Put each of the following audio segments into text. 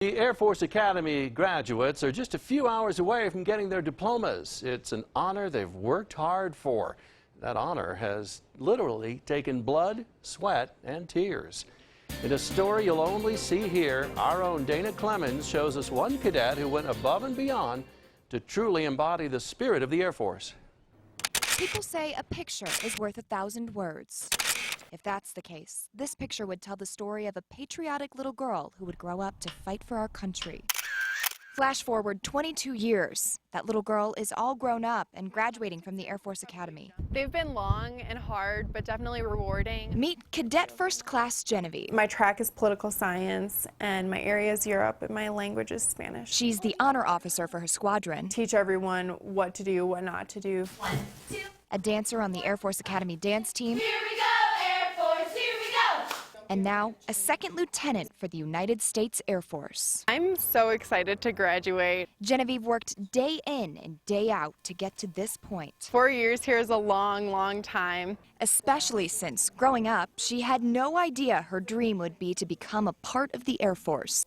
The Air Force Academy graduates are just a few hours away from getting their diplomas. It's an honor they've worked hard for. That honor has literally taken blood, sweat, and tears. In a story you'll only see here, our own Dana Clemens shows us one cadet who went above and beyond to truly embody the spirit of the Air Force. People say a picture is worth 1,000 words. If that's the case, this picture would tell the story of a patriotic little girl who would grow up to fight for our country. Flash forward 22 years. That little girl is all grown up and graduating from the Air Force Academy. They've been long and hard, but definitely rewarding. Meet Cadet First Class Genevieve. My track is political science, and my area is Europe, and my language is Spanish. She's the honor officer for her squadron. Teach everyone what to do, what not to do. 1, 2. A dancer on the Air Force Academy dance team. Here we go, Air Force, here we go. And now, a second lieutenant for the United States Air Force. I'm so excited to graduate. Genevieve worked day in and day out to get to this point. 4 years here is a long, long time. Especially since, growing up, she had no idea her dream would be to become a part of the Air Force.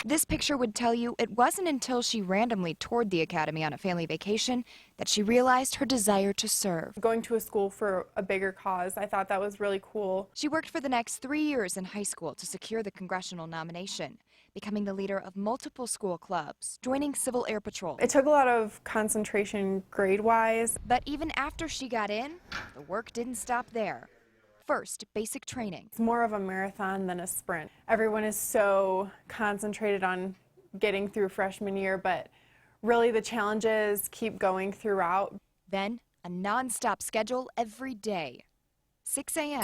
This picture would tell you it wasn't until she randomly toured the academy on a family vacation that she realized her desire to serve. Going to a school for a bigger cause, I thought that was really cool. She worked for the next 3 years in high school to secure the congressional nomination, becoming the leader of multiple school clubs, joining Civil Air Patrol. It took a lot of concentration grade-wise. But even after she got in, the work didn't stop there. First, basic training. It's more of a marathon than a sprint. Everyone is so concentrated on getting through freshman year, but really the challenges keep going throughout. Then, a non-stop schedule every day. 6 a.m.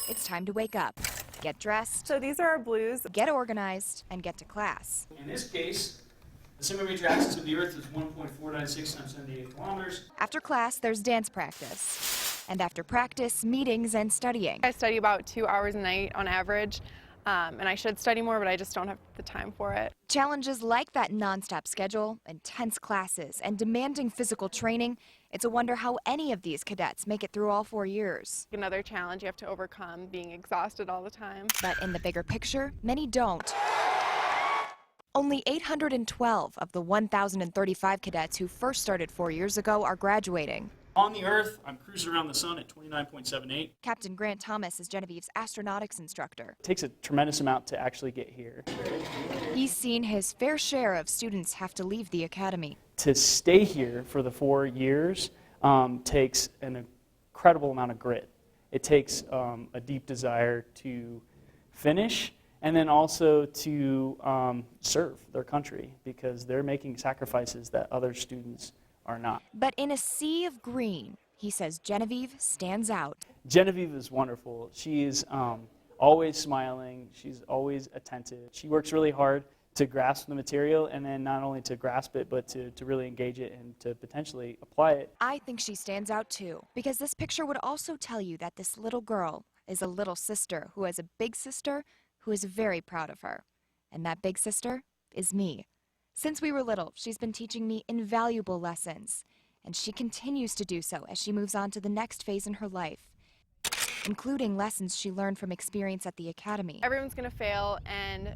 It's time to wake up, get dressed, So these are our blues. get organized, and get to class. In this case, the semi-major axis of the Earth is 1.496 times 78 kilometers. After class, there's dance practice. And after practice, meetings and studying. I study about 2 hours a night on average, and I should study more, but I just don't have the time for it. Challenges like that non-stop schedule, intense classes, and demanding physical training, it's a wonder how any of these cadets make it through all 4 years. Another challenge you have to overcome, being exhausted all the time. But in the bigger picture, many don't. Only 812 of the 1,035 cadets who first started 4 years ago are graduating. On the Earth, I'm cruising around the sun at 29.78. Captain Grant Thomas is Genevieve's astronautics instructor. It takes a tremendous amount to actually get here. He's seen his fair share of students have to leave the academy. To stay here for the 4 years takes an incredible amount of grit. It takes a deep desire to finish and then also to serve their country because they're making sacrifices that other students are not. But in a sea of green, he says Genevieve stands out. Genevieve is wonderful. She's always smiling. She's always attentive. She works really hard to grasp the material and then not only to grasp it, but to really engage it and to potentially apply it. I think she stands out too, because this picture would also tell you that this little girl is a little sister who has a big sister who is very proud of her. And that big sister is me. Since we were little, she's been teaching me invaluable lessons, and she continues to do so as she moves on to the next phase in her life, including lessons she learned from experience at the academy. Everyone's going to fail, and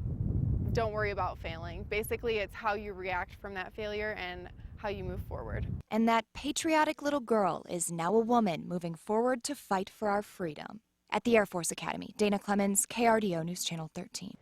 don't worry about failing. Basically, it's how you react from that failure and how you move forward. And that patriotic little girl is now a woman moving forward to fight for our freedom. At the Air Force Academy, Dana Clemens, KRDO News Channel 13.